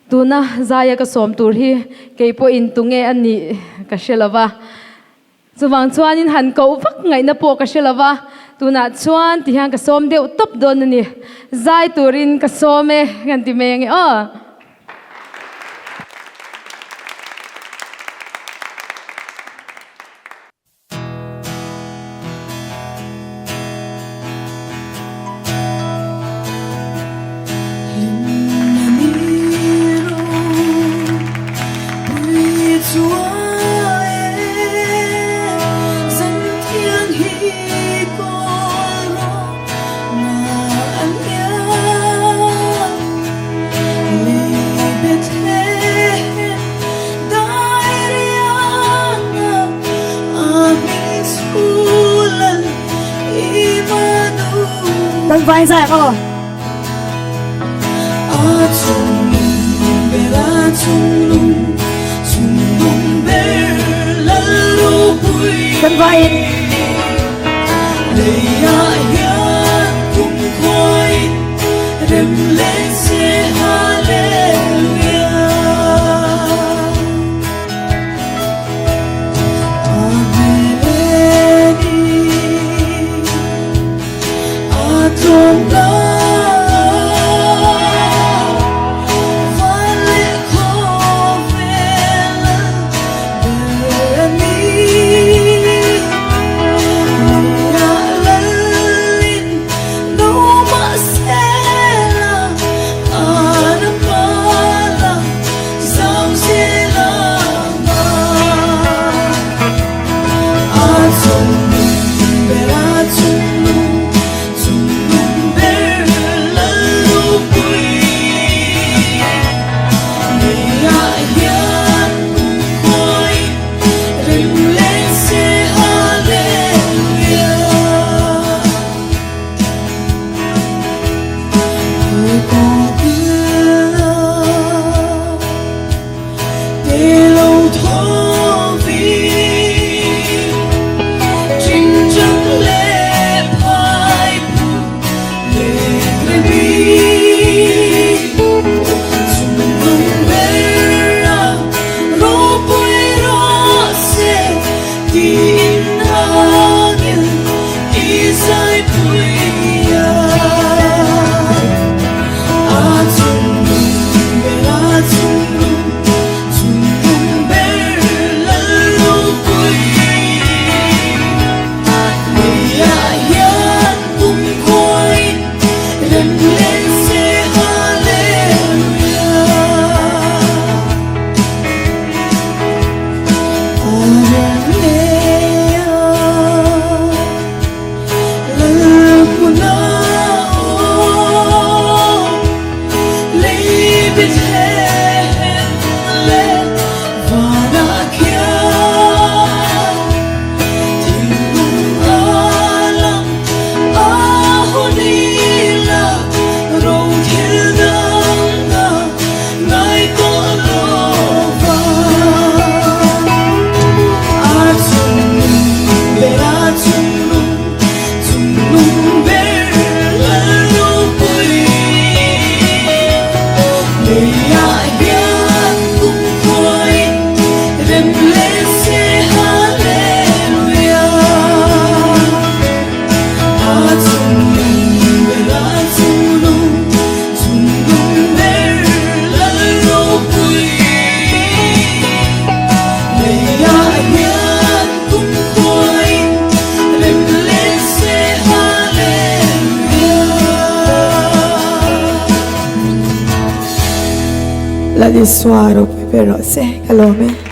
tuna zaya ka som tur hi keipo in tunge ani ka shelawa chuwang chuanin han ko vak ngai na po ka shelawa tuna chuan ti hang ka som deuh top don ani zai turin ka some ngan ti mengi Đừng vai dài không? Đừng vai. La di suaro peperose, calome.